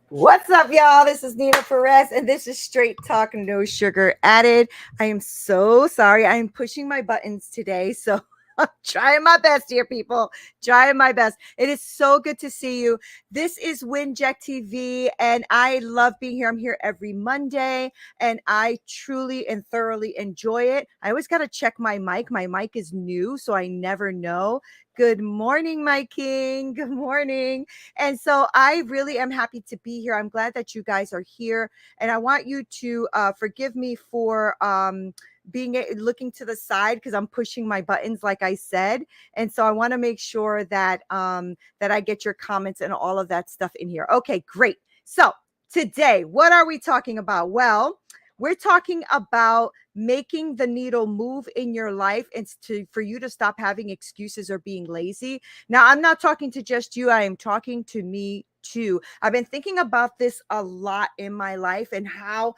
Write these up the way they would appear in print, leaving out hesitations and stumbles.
What's up, y'all? This is Neena Perez, and this is Straight Talk, No Sugar Added. I am so sorry. I am pushing my buttons today, so I'm trying my best here, people. Trying my best. It is so good to see you. This is WINJECT TV, and I love being here. I'm here every Monday, and I truly and thoroughly enjoy it. I always got to check my mic. My mic is new, so I never know. Good morning, my king. Good morning. And so I really am happy to be here. I'm glad that you guys are here. And I want you to forgive me for looking to the side because I'm pushing my buttons, like I said. And so I want to make sure that that I get your comments and all of that stuff in here. Okay, great. So today, what are we talking about? Well, we're talking about making the needle move in your life and for you to stop having excuses or being lazy. Now, I'm not talking to just you. I am talking to me too. I've been thinking about this a lot in my life and how,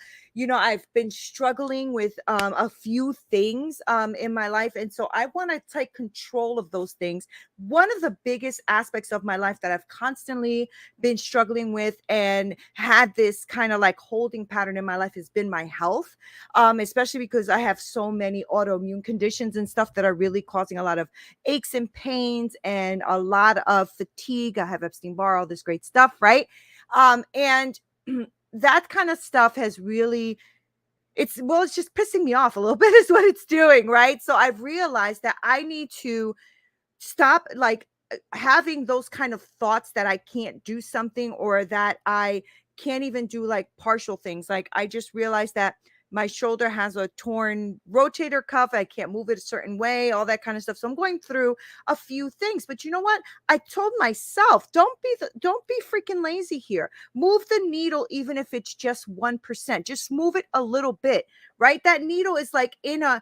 I've been struggling with a few things in my life. And so I want to take control of those things. One of the biggest aspects of my life that I've constantly been struggling with and had this kind of like holding pattern in my life has been my health, especially because I have so many autoimmune conditions and stuff that are really causing a lot of aches and pains and a lot of fatigue. I have Epstein-Barr, all this great stuff, right? And that kind of stuff has really, it's just pissing me off a little bit is what it's doing, right? So I've realized that I need to stop like having those kind of thoughts that I can't do something or that I can't even do like partial things. Like I just realized that my shoulder has a torn rotator cuff. I can't move it a certain way, all that kind of stuff. So I'm going through a few things. But you know what? I told myself, don't be freaking lazy here. Move the needle, even if it's just 1%. Just move it a little bit, right? That needle is like in a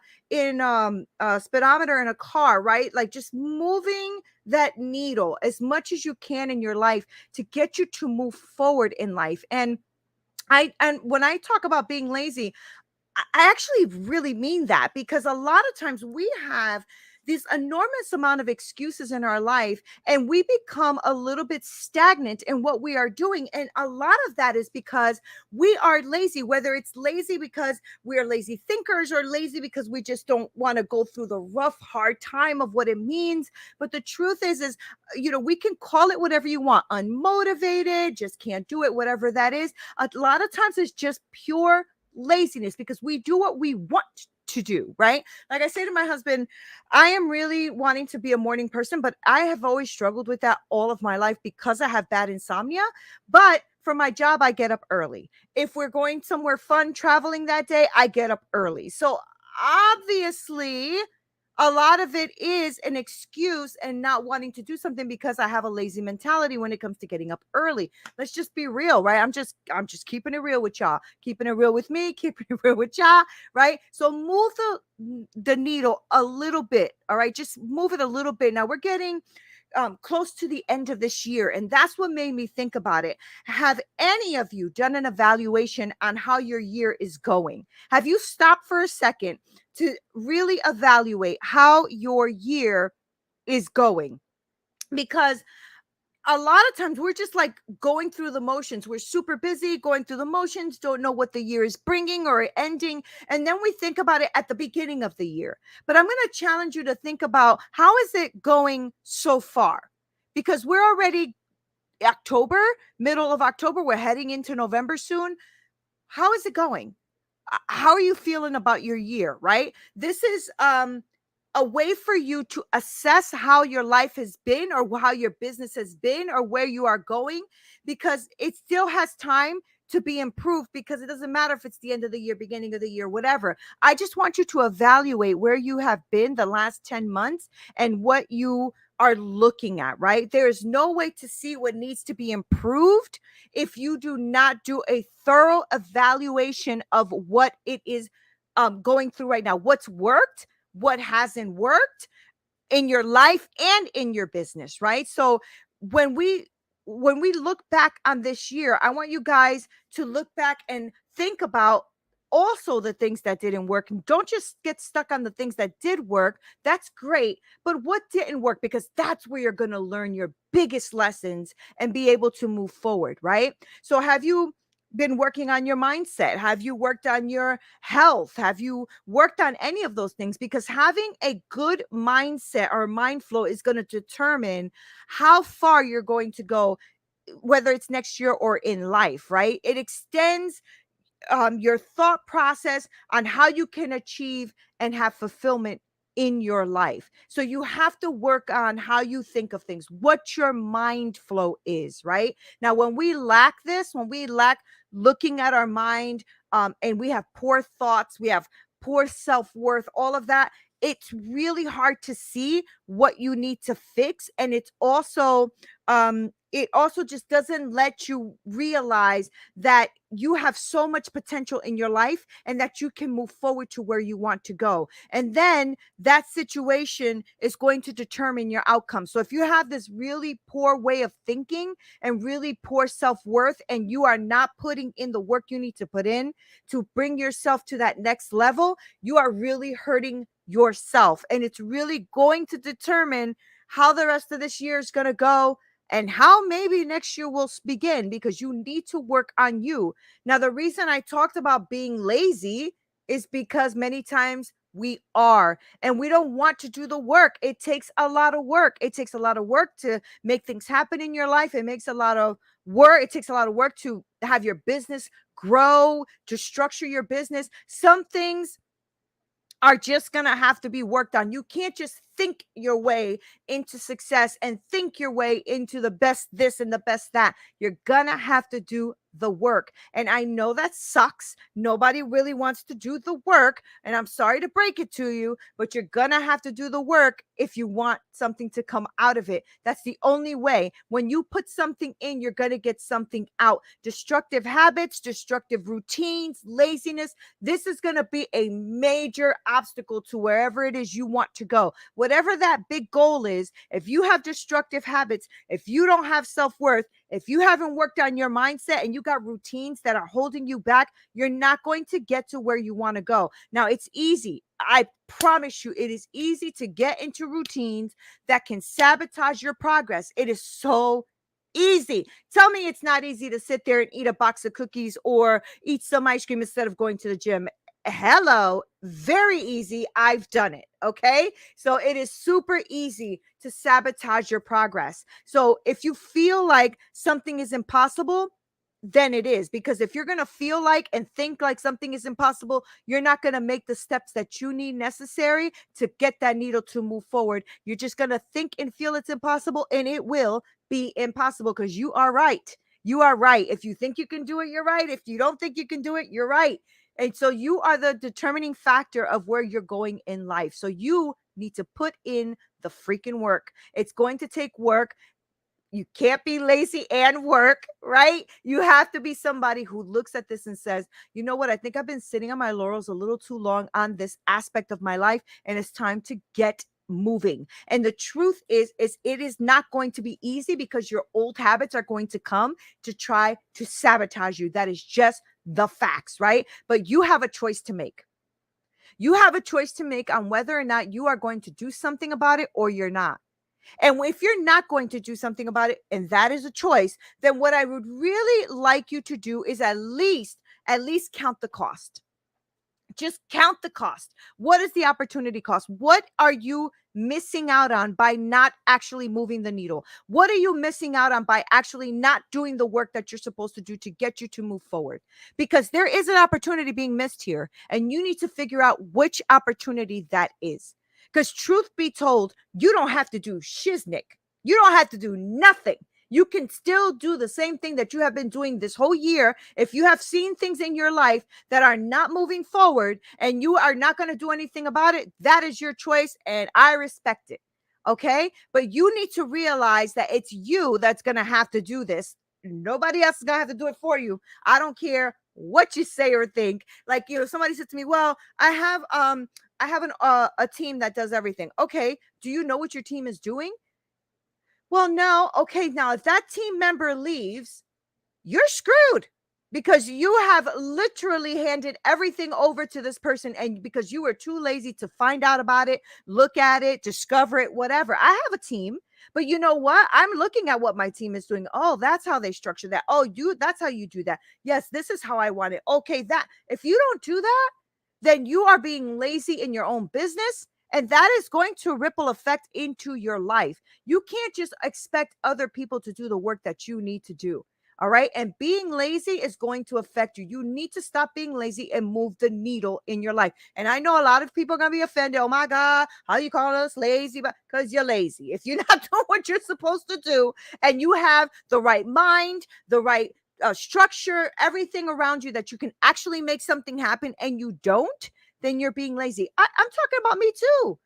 speedometer in a car, right? Like just moving that needle as much as you can in your life to get you to move forward in life. And when I talk about being lazy, I actually really mean that because a lot of times we have this enormous amount of excuses in our life and we become a little bit stagnant in what we are doing. And a lot of that is because we are lazy, whether it's lazy because we are lazy thinkers or lazy because we just don't want to go through the rough, hard time of what it means. But the truth is, we can call it whatever you want, unmotivated, just can't do it, whatever that is. A lot of times it's just pure laziness because we do what we want to do, right? Like I say to my husband, I am really wanting to be a morning person, but I have always struggled with that all of my life because I have bad insomnia. But for my job, I get up early. If we're going somewhere fun traveling that day, I get up early. So obviously, a lot of it is an excuse and not wanting to do something because I have a lazy mentality when it comes to getting up early. Let's just be real, right? I'm just keeping it real with y'all, keeping it real with me, keeping it real with y'all, right? So move the needle a little bit, all right? Just move it a little bit. Now we're getting close to the end of this year, and that's what made me think about it. Have any of you done an evaluation on how your year is going? Have you stopped for a second to really evaluate how your year is going? Because a lot of times we're just like going through the motions. We're super busy going through the motions, don't know what the year is bringing or ending. And then we think about it at the beginning of the year. But I'm going to challenge you to think about how is it going so far? Because we're already October, middle of October. We're heading into November soon. How is it going? How are you feeling about your year, right? This is a way for you to assess how your life has been or how your business has been or where you are going, because it still has time to be improved, because it doesn't matter if it's the end of the year, beginning of the year, whatever. I just want you to evaluate where you have been the last 10 months and what you are looking at, right? There is no way to see what needs to be improved if you do not do a thorough evaluation of what it is going through right now, what's worked, what hasn't worked in your life and in your business, right? So when we look back on this year, I want you guys to look back and think about also the things that didn't work. And don't just get stuck on the things that did work. That's great. But what didn't work? Because that's where you're going to learn your biggest lessons and be able to move forward, right? So have you been working on your mindset? Have you worked on your health? Have you worked on any of those things? Because having a good mindset or mind flow is going to determine how far you're going to go, whether it's next year or in life, right? It extends your thought process on how you can achieve and have fulfillment in your life. So you have to work on how you think of things, what your mind flow is, right? Now, when we lack this, when we lack looking at our mind, and we have poor thoughts, we have poor self-worth, all of that, it's really hard to see what you need to fix. And it's also, it also just doesn't let you realize that you have so much potential in your life and that you can move forward to where you want to go. And then that situation is going to determine your outcome. So if you have this really poor way of thinking and really poor self-worth, and you are not putting in the work you need to put in to bring yourself to that next level, you are really hurting yourself. And it's really going to determine how the rest of this year is going to go and how maybe next year will begin, because you need to work on you. Now, the reason I talked about being lazy is because many times we are, and we don't want to do the work. It takes a lot of work. It takes a lot of work to make things happen in your life. It takes a lot of work to have your business grow, to structure your business. Some things are just going to have to be worked on. You can't just think your way into success and think your way into the best this and the best that. You're going to have to do the work. And I know that sucks. Nobody really wants to do the work. And I'm sorry to break it to you, but you're going to have to do the work if you want something to come out of it. That's the only way. When you put something in, you're going to get something out. Destructive habits, destructive routines, laziness. This is going to be a major obstacle to wherever it is you want to go. Whatever that big goal is, if you have destructive habits, if you don't have self-worth, if you haven't worked on your mindset and you got routines that are holding you back, you're not going to get to where you want to go. Now, it's easy. I promise you, it is easy to get into routines that can sabotage your progress. It is so easy. Tell me it's not easy to sit there and eat a box of cookies or eat some ice cream instead of going to the gym. Hello, very easy. I've done it. Okay. So it is super easy to sabotage your progress. So if you feel like something is impossible, then it is. Because if you're going to feel like and think like something is impossible, you're not going to make the steps that you need necessary to get that needle to move forward. You're just going to think and feel it's impossible, and it will be impossible, because you are right. You are right. If you think you can do it, you're right. If you don't think you can do it, you're right. And so you are the determining factor of where you're going in life. So you need to put in the freaking work. It's going to take work. You can't be lazy and work, right? You have to be somebody who looks at this and says, you know what? I think I've been sitting on my laurels a little too long on this aspect of my life, and it's time to get moving. And the truth is it is not going to be easy, because your old habits are going to come to try to sabotage you. That is just the facts, right? But you have a choice to make. You have a choice to make on whether or not you are going to do something about it or you're not. And if you're not going to do something about it, and that is a choice, then what I would really like you to do is at least count the cost. Just count the cost. What is the opportunity cost? What are you missing out on by not actually moving the needle? What are you missing out on by actually not doing the work that you're supposed to do to get you to move forward? Because there is an opportunity being missed here, and you need to figure out which opportunity that is. Because truth be told, you don't have to do shiznick. You don't have to do nothing. You can still do the same thing that you have been doing this whole year. If you have seen things in your life that are not moving forward and you are not going to do anything about it, that is your choice, and I respect it. Okay? But you need to realize that it's you that's going to have to do this. Nobody else is going to have to do it for you. I don't care what you say or think. Like, somebody said to me, well, I have a team that does everything. Okay. Do you know what your team is doing? Well, no. Okay. Now, if that team member leaves, you're screwed. because you have literally handed everything over to this person, and because you were too lazy to find out about it, look at it, discover it, whatever. I have a team, but you know what? I'm looking at what my team is doing. Oh, that's how they structure that. Oh, that's how you do that. Yes, this is how I want it. Okay, that if you don't do that, then you are being lazy in your own business. And that is going to ripple effect into your life. You can't just expect other people to do the work that you need to do. All right. And being lazy is going to affect you. You need to stop being lazy and move the needle in your life. And I know a lot of people are going to be offended. Oh my God, how you call us lazy? Because you're lazy. If you're not doing what you're supposed to do, and you have the right mind, the right structure, everything around you that you can actually make something happen, and you don't, then you're being lazy. I'm talking about me too.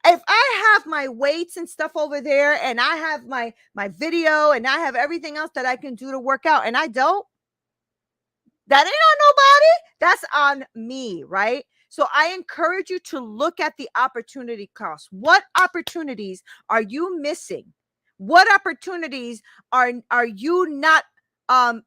If I have my weights and stuff over there, and I have my video, and I have everything else that I can do to work out, and I don't, that ain't on nobody. That's on me, right? So I encourage you to look at the opportunity cost. What opportunities are you missing? What opportunities are you not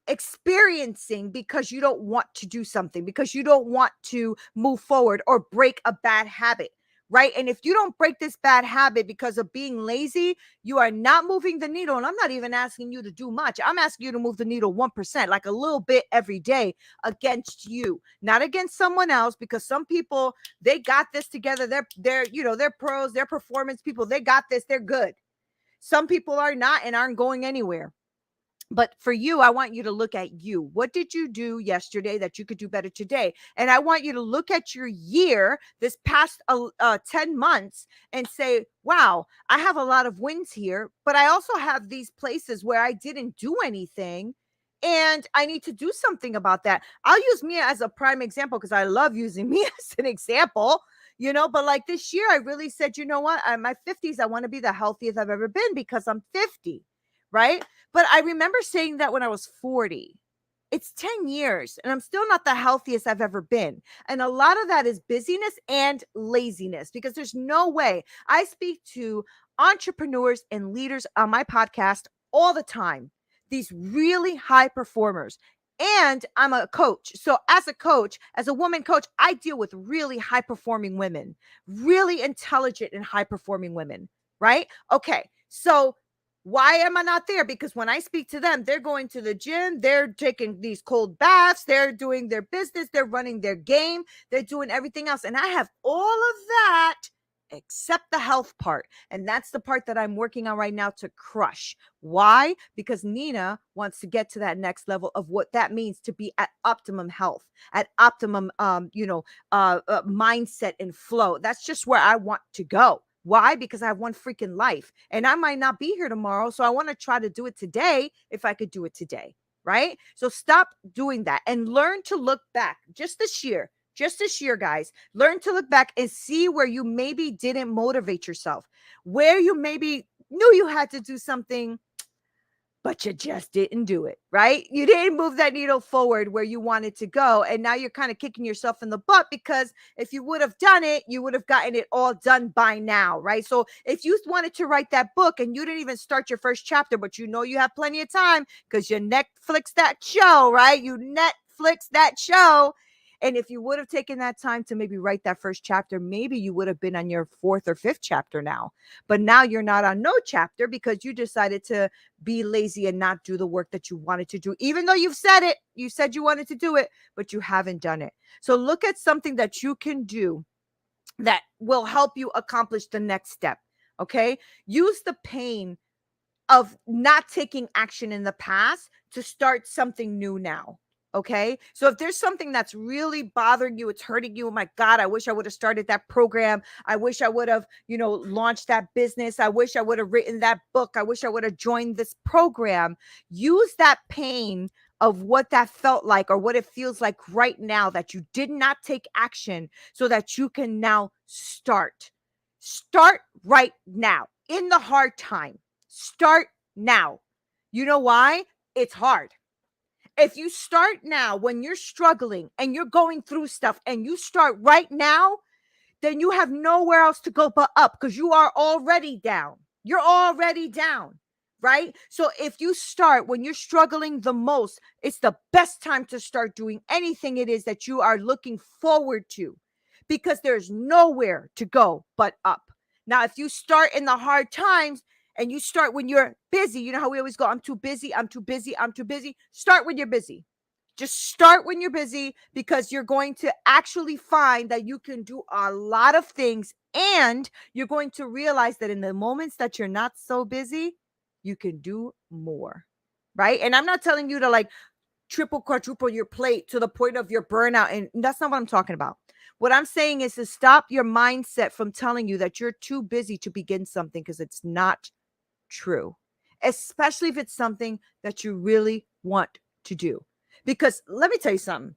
experiencing because you don't want to do something, because you don't want to move forward or break a bad habit, right? And if you don't break this bad habit because of being lazy, you are not moving the needle. And I'm not even asking you to do much. I'm asking you to move the needle 1%, like a little bit every day, against you, not against someone else, because some people, they got this together. They're pros, they're performance people. They got this. They're good. Some people are not and aren't going anywhere. But for you, I want you to look at you. What did you do yesterday that you could do better today? And I want you to look at your year, this past 10 months, and say, wow, I have a lot of wins here, but I also have these places where I didn't do anything, and I need to do something about that. I'll use me as a prime example because I love using me as an example. But like this year, I really said, you know what? In my 50s, I want to be the healthiest I've ever been because I'm 50, right? But I remember saying that when I was 40. It's 10 years and I'm still not the healthiest I've ever been. And a lot of that is busyness and laziness, because there's no way. I speak to entrepreneurs and leaders on my podcast all the time, these really high performers. And I'm a coach. So as a coach, as a woman coach, I deal with really high performing women, really intelligent and high performing women, right? Okay. So why am I not there? Because when I speak to them, they're going to the gym, they're taking these cold baths, they're doing their business, they're running their game, they're doing everything else. And I have all of that except the health part. And that's the part that I'm working on right now to crush. Why? Because Neena wants to get to that next level of what that means to be at optimum health, at optimum, mindset and flow. That's just where I want to go. Why? Because I have one freaking life and I might not be here tomorrow. So I want to try to do it today if I could do it today, right? So stop doing that and learn to look back just this year, guys. Learn to look back and see where you maybe didn't motivate yourself, where you maybe knew you had to do something, but you just didn't do it, right? You didn't move that needle forward where you wanted to go. And now you're kind of kicking yourself in the butt, because if you would have done it, you would have gotten it all done by now, right? So if you wanted to write that book and you didn't even start your first chapter, but you know you have plenty of time because you Netflix that show, right? You Netflix that show. And if you would have taken that time to maybe write that first chapter, maybe you would have been on your 4th or 5th chapter now. But now you're not on no chapter because you decided to be lazy and not do the work that you wanted to do, even though you've said it. You said you wanted to do it, but you haven't done it. So look at something that you can do that will help you accomplish the next step. Okay. Use the pain of not taking action in the past to start something new now. Okay. So if there's something that's really bothering you, it's hurting you. Oh my God, I wish I would have started that program. I wish I would have, launched that business. I wish I would have written that book. I wish I would have joined this program. Use that pain of what that felt like or what it feels like right now that you did not take action, so that you can now start right now in the hard time. Start now. You know why? It's hard. If you start now when you're struggling and you're going through stuff and you start right now, then you have nowhere else to go but up, because you are already down. You're already down, right? So if you start when you're struggling the most, it's the best time to start doing anything it is that you are looking forward to, because there's nowhere to go but up. Now, if you start in the hard times and you start when you're busy, you know how we always go, I'm too busy, I'm too busy, I'm too busy. Start when you're busy. Just start when you're busy, because you're going to actually find that you can do a lot of things, and you're going to realize that in the moments that you're not so busy, you can do more, right? And I'm not telling you to like triple, quadruple your plate to the point of your burnout. And that's not what I'm talking about. What I'm saying is to stop your mindset from telling you that you're too busy to begin something, because it's not true, especially if it's something that you really want to do. Because let me tell you something.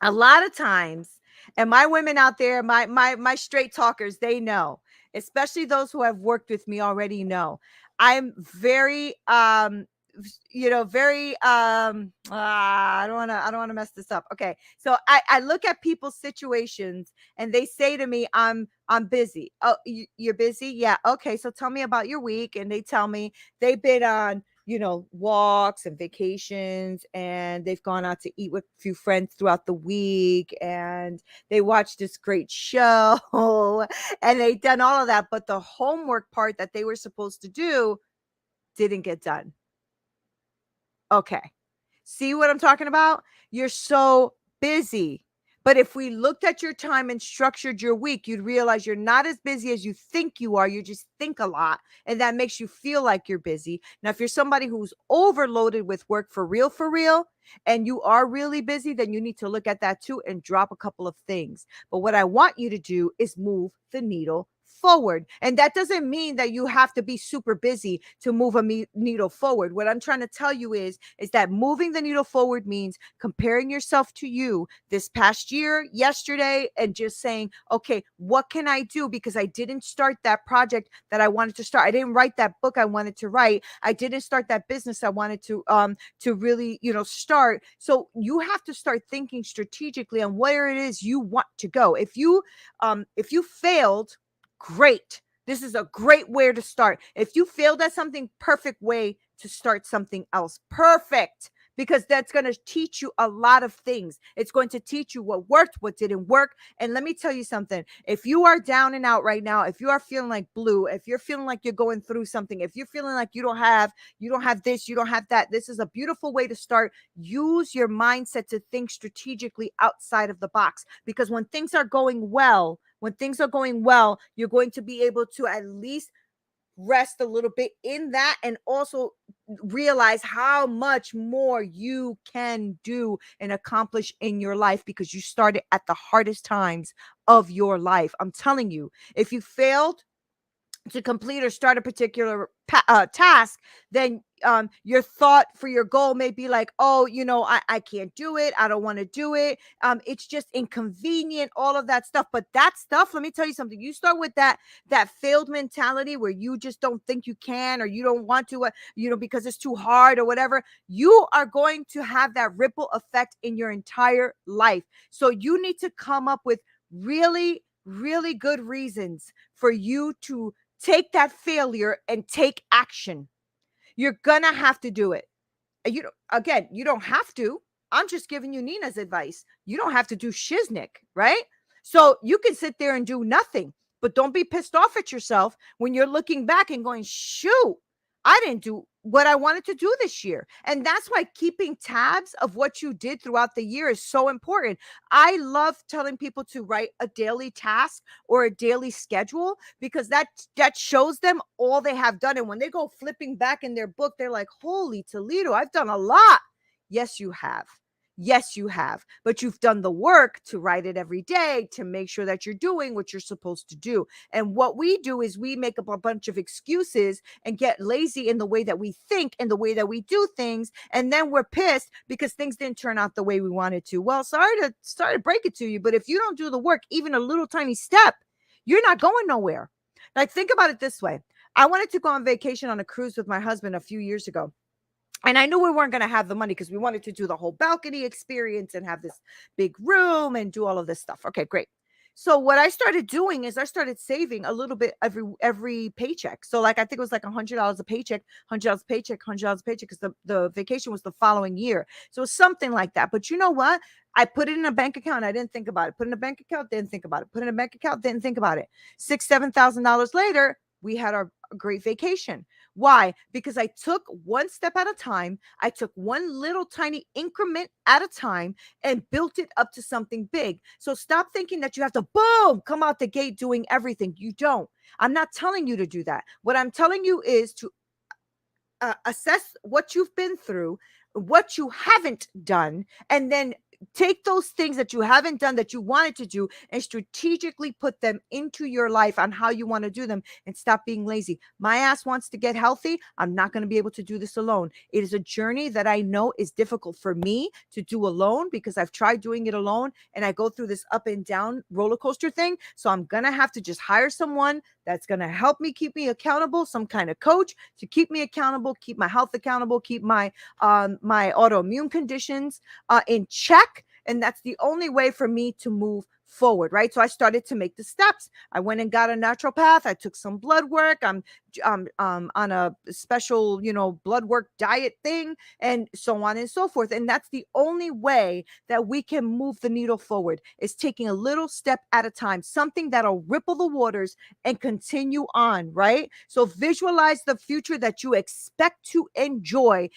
A lot of times, and my women out there, my straight talkers, they know, especially those who have worked with me already know, I'm very very I don't want to mess this up. Okay. So I look at people's situations and they say to me, I'm busy. Oh, you're busy? Yeah. Okay. So tell me about your week. And they tell me they've been on walks and vacations, and they've gone out to eat with a few friends throughout the week, and they watched this great show and they've done all of that. But the homework part that they were supposed to do didn't get done. Okay. See what I'm talking about? You're so busy. But if we looked at your time and structured your week, you'd realize you're not as busy as you think you are. You just think a lot, and that makes you feel like you're busy. Now, if you're somebody who's overloaded with work for real, and you are really busy, then you need to look at that too and drop a couple of things. But what I want you to do is move the needle forward. And that doesn't mean that you have to be super busy to move a needle forward. What I'm trying to tell you is that moving the needle forward means comparing yourself to you this past year, yesterday, and just saying, okay, what can I do? Because I didn't start that project that I wanted to start. I didn't write that book I wanted to write. I didn't start that business I wanted to really, start. So you have to start thinking strategically on where it is you want to go. If you failed, great. This is a great way to start. If you failed at something, perfect way to start something else. Perfect. Because that's going to teach you a lot of things. It's going to teach you what worked, what didn't work. And let me tell you something. If you are down and out right now, if you are feeling like blue, if you're feeling like you're going through something, if you're feeling like you don't have this, you don't have that, this is a beautiful way to start. Use your mindset to think strategically outside of the box. Because when things are going well, you're going to be able to at least rest a little bit in that, and also realize how much more you can do and accomplish in your life, because you started at the hardest times of your life. I'm telling you, if you failed to complete or start a particular task, then your thought for your goal may be like, oh, I can't do it. I don't want to do it. It's just inconvenient, all of that stuff. But that stuff, let me tell you something. You start with that failed mentality where you just don't think you can, or you don't want to, because it's too hard or whatever. You are going to have that ripple effect in your entire life. So you need to come up with really, really good reasons for you to take that failure and take action. You're gonna have to do it. You don't have to. I'm just giving you Neena's advice. You don't have to do shiznick, right? So you can sit there and do nothing, but don't be pissed off at yourself when you're looking back and going, shoot, I didn't do what I wanted to do this year. And that's why keeping tabs of what you did throughout the year is so important. I love telling people to write a daily task or a daily schedule, because that shows them all they have done. And when they go flipping back in their book, they're like, holy Toledo, I've done a lot. Yes, you have. Yes, you have. But you've done the work to write it every day, to make sure that you're doing what you're supposed to do. And what we do is we make up a bunch of excuses and get lazy in the way that we think and the way that we do things. And then we're pissed because things didn't turn out the way we wanted to. Well, sorry to break it to you, but if you don't do the work, even a little tiny step, you're not going nowhere. Like, think about it this way. I wanted to go on vacation on a cruise with my husband a few years ago. And I knew we weren't going to have the money because we wanted to do the whole balcony experience and have this big room and do all of this stuff. Okay, great. So what I started doing is I started saving a little bit every paycheck. So like I think it was like $100 a paycheck, $100 a paycheck, $100 a paycheck, because the vacation was the following year. So it's something like that. But you know what? I put it in a bank account. I didn't think about it. Put in a bank account, didn't think about it. Put in a bank account, didn't think about it. $6,000, $7,000 later, we had our great vacation. Why? Because I took one step at a time. I took one little tiny increment at a time and built it up to something big. So stop thinking that you have to boom, come out the gate doing everything. You don't. I'm not telling you to do that. What I'm telling you is to assess what you've been through, what you haven't done, and then take those things that you haven't done that you wanted to do and strategically put them into your life on how you want to do them, and stop being lazy. My ass wants to get healthy. I'm not going to be able to do this alone. It is a journey that I know is difficult for me to do alone, because I've tried doing it alone and I go through this up and down roller coaster thing. So I'm going to have to just hire someone that's going to help me, keep me accountable, some kind of coach to keep me accountable, keep my health accountable, keep my my autoimmune conditions in check. And that's the only way for me to move forward, right? So I started to make the steps. I went and got a naturopath. I took some blood work. I'm on a special, blood work diet thing, and so on and so forth. And that's the only way that we can move the needle forward, is taking a little step at a time, something that'll ripple the waters and continue on, right? So visualize the future that you expect to enjoy.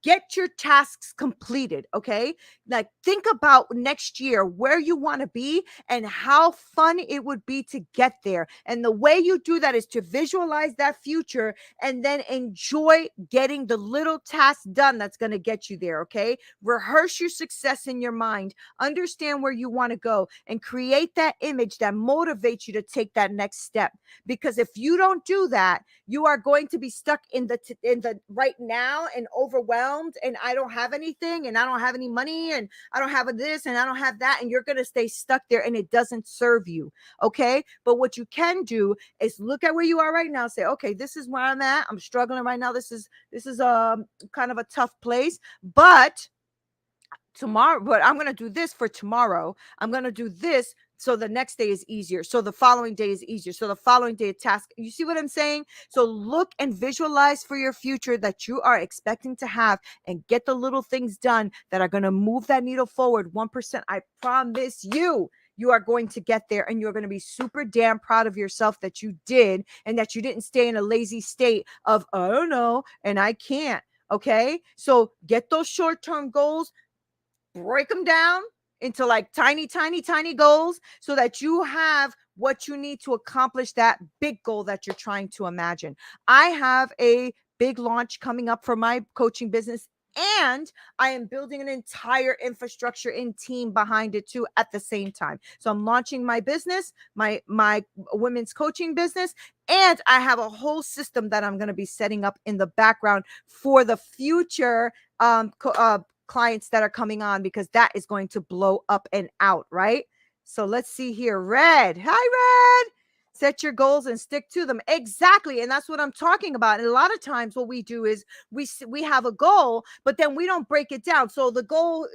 Get your tasks completed, okay? Like think about next year, where you want to be and how fun it would be to get there. And the way you do that is to visualize that future and then enjoy getting the little tasks done that's going to get you there, okay? Rehearse your success in your mind, understand where you want to go, and create that image that motivates you to take that next step. Because if you don't do that, you are going to be stuck in the right now and overwhelmed, and I don't have anything, and I don't have any money, and I don't have this, and I don't have that, and you're going to stay stuck there, and it doesn't serve you. Okay. But what you can do is look at where you are right now, say, okay, this is where I'm at. I'm struggling right now. This is kind of a tough place, but I'm going to do this for tomorrow. I'm going to do this so the next day is easier. So the following day is easier. So the following day task. You see what I'm saying? So look and visualize for your future that you are expecting to have, and get the little things done that are going to move that needle forward 1%. I promise you are going to get there, and you're going to be super damn proud of yourself that you did, and that you didn't stay in a lazy state of, I don't know, and I can't. Okay. So get those short-term goals, break them down into like tiny goals, so that you have what you need to accomplish that big goal that you're trying to imagine. I have a big launch coming up for my coaching business, and I am building an entire infrastructure and team behind it too at the same time. So I'm launching my business, my women's coaching business, and I have a whole system that I'm going to be setting up in the background for the future clients that are coming on, because that is going to blow up and out, right? So let's see here. Red. Hi, Red. Set your goals and stick to them. Exactly. And that's what I'm talking about. And a lot of times what we do is we have a goal, but then we don't break it down. So the goal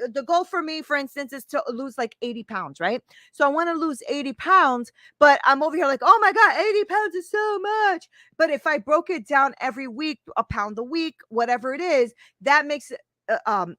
for me, for instance, is to lose like 80 pounds, right? So I want to lose 80 pounds, but I'm over here like, oh my God, 80 pounds is so much. But if I broke it down every week, a pound a week, whatever it is, that makes it doable.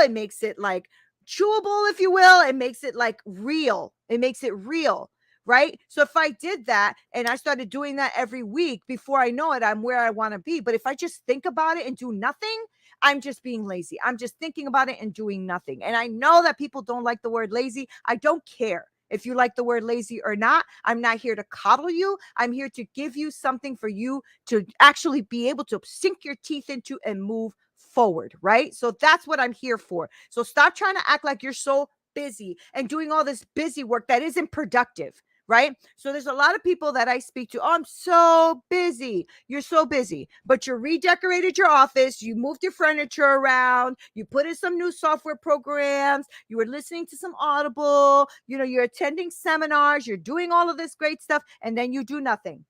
It makes it like chewable, if you will. It makes it like real. It makes it real, right? So if I did that and I started doing that every week, before I know it, I'm where I want to be. But if I just think about it and do nothing, I'm just being lazy. I'm just thinking about it and doing nothing. And I know that people don't like the word lazy. I don't care if you like the word lazy or not. I'm not here to coddle you. I'm here to give you something for you to actually be able to sink your teeth into and move forward, right? So that's what I'm here for. So stop trying to act like you're so busy and doing all this busy work that isn't productive, right? So there's a lot of people that I speak to. Oh, I'm so busy. You're so busy, but you redecorated your office. You moved your furniture around. You put in some new software programs. You were listening to some Audible. You're attending seminars. You're doing all of this great stuff. And then you do nothing.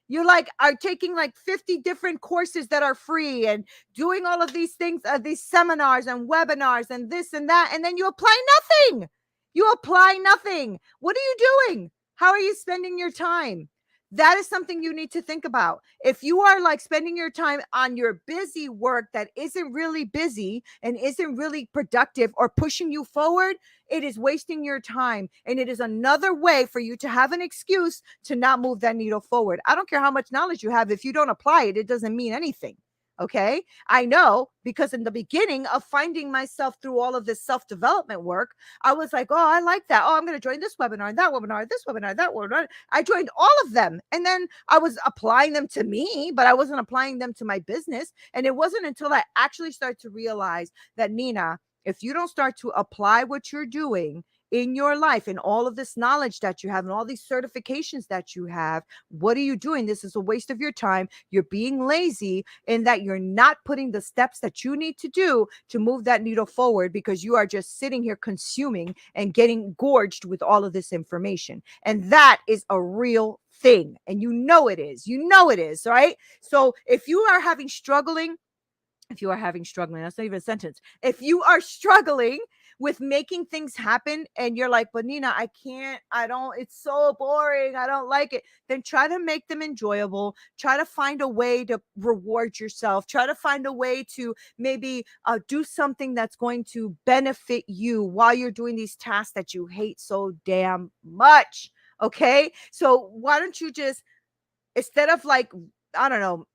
You are taking like 50 different courses that are free and doing all of these things, these seminars and webinars and this and that. And then you apply nothing. You apply nothing. What are you doing? How are you spending your time? That is something you need to think about. If you are like spending your time on your busy work that isn't really busy and isn't really productive or pushing you forward, it is wasting your time. And it is another way for you to have an excuse to not move that needle forward. I don't care how much knowledge you have. If you don't apply it, it doesn't mean anything. Okay. I know, because in the beginning of finding myself through all of this self-development work, I was like, oh, I like that. Oh, I'm going to join this webinar, that webinar, this webinar, that webinar. I joined all of them. And then I was applying them to me, but I wasn't applying them to my business. And it wasn't until I actually started to realize that, Neena, if you don't start to apply what you're doing in your life and all of this knowledge that you have and all these certifications that you have, what are you doing? This is a waste of your time. You're being lazy in that you're not putting the steps that you need to do to move that needle forward, because you are just sitting here consuming and getting gorged with all of this information. And that is a real thing. And you know it is. You know it is, right? So if you are having struggling, that's not even a sentence. If you are struggling with making things happen and you're like, but Neena, I can't, it's so boring, I don't like it, then try to make them enjoyable. Try to find a way to reward yourself. Try to find a way to maybe do something that's going to benefit you while you're doing these tasks that you hate so damn much. Okay. So why don't you just, instead of like, I don't know,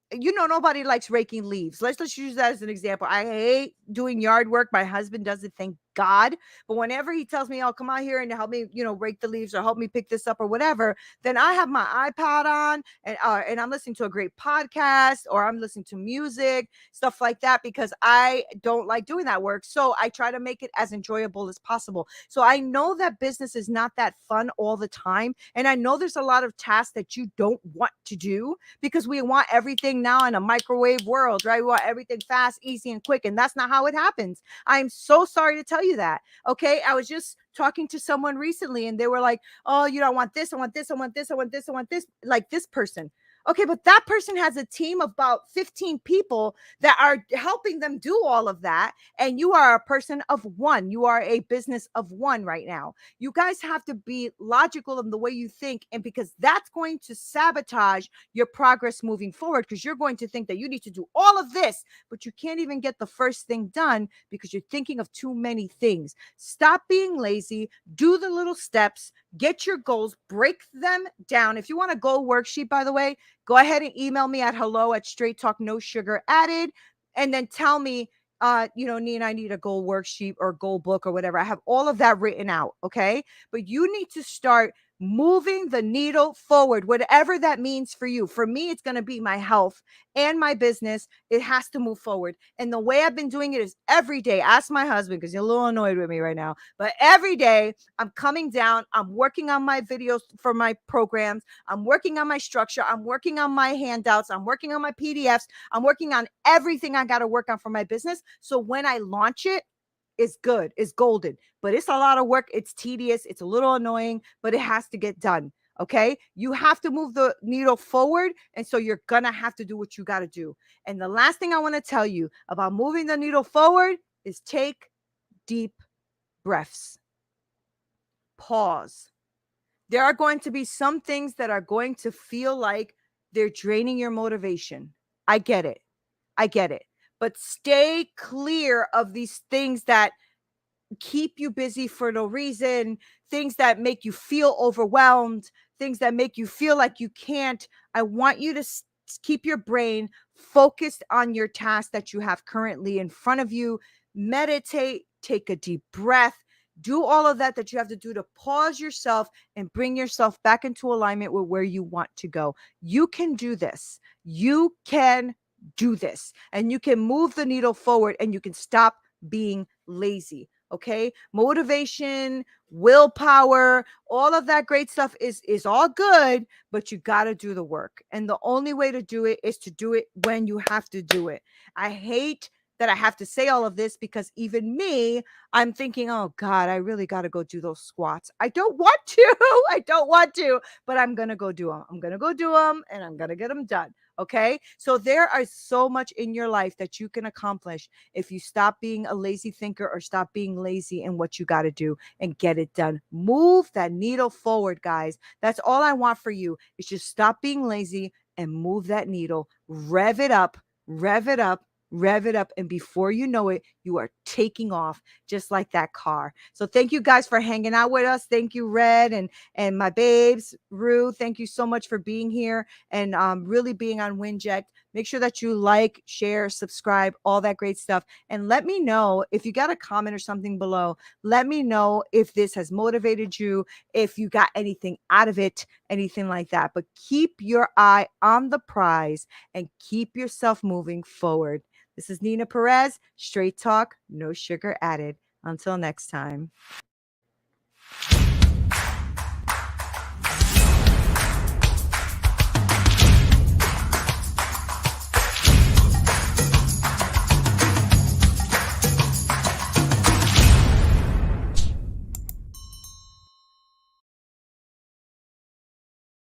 nobody likes raking leaves. Let's use that as an example. I hate doing yard work. My husband does it, thank God. But whenever he tells me, oh, come out here and help me, rake the leaves or help me pick this up or whatever, then I have my iPad on and I'm listening to a great podcast or I'm listening to music, stuff like that, because I don't like doing that work. So I try to make it as enjoyable as possible. So I know that business is not that fun all the time. And I know there's a lot of tasks that you don't want to do because we want everything now in a microwave world, right? We want everything fast, easy, and quick. And that's not how it happens. I'm so sorry to tell you that. Okay. I was just talking to someone recently and they were like, oh, I want this, I want this, I want this, I want this, I want this, like this person. Okay, but that person has a team of about 15 people that are helping them do all of that. And you are a person of one. You are a business of one right now. You guys have to be logical in the way you think. And because that's going to sabotage your progress moving forward, because you're going to think that you need to do all of this, but you can't even get the first thing done because you're thinking of too many things. Stop being lazy. Do the little steps. Get your goals. Break them down. If you want a goal worksheet, by the way, go ahead and email me at hello@straighttalknosugar.added and then tell me, Neena, I need a goal worksheet or goal book or whatever. I have all of that written out. Okay. But you need to start moving the needle forward, whatever that means for you. For me, it's going to be my health and my business. It has to move forward. And the way I've been doing it is every day. Ask my husband because you're a little annoyed with me right now. But every day I'm coming down. I'm working on my videos for my programs. I'm working on my structure. I'm working on my handouts. I'm working on my PDFs. I'm working on everything I got to work on for my business. So when I launch it, it's good, it's golden, but it's a lot of work. It's tedious. It's a little annoying, but it has to get done. Okay. You have to move the needle forward. And so you're going to have to do what you got to do. And the last thing I want to tell you about moving the needle forward is take deep breaths. Pause. There are going to be some things that are going to feel like they're draining your motivation. I get it. But stay clear of these things that keep you busy for no reason, things that make you feel overwhelmed, things that make you feel like you can't. I want you to keep your brain focused on your task that you have currently in front of you. Meditate, take a deep breath, do all of that you have to do to pause yourself and bring yourself back into alignment with where you want to go. You can do this. You can do this, and you can move the needle forward, and you can stop being lazy. Okay. Motivation, willpower, all of that great stuff is all good, but you got to do the work. And the only way to do it is to do it when you have to do it. I hate that I have to say all of this because even me, I'm thinking, oh God, I really got to go do those squats. I don't want to, but I'm going to go do them. I'm going to go do them and I'm going to get them done. Okay. So there are so much in your life that you can accomplish if you stop being a lazy thinker or stop being lazy in what you got to do and get it done. Move that needle forward, guys. That's all I want for you is just stop being lazy and move that needle, rev it up, rev it up, rev it up. And before you know it, you are taking off just like that car. So thank you guys for hanging out with us. Thank you, Red and my babes, Rue. Thank you so much for being here and really being on WINJECT. Make sure that you like, share, subscribe, all that great stuff. And let me know if you got a comment or something below. Let me know if this has motivated you, if you got anything out of it, anything like that. But keep your eye on the prize and keep yourself moving forward. This is Neena Perez, straight talk, no sugar added. Until next time.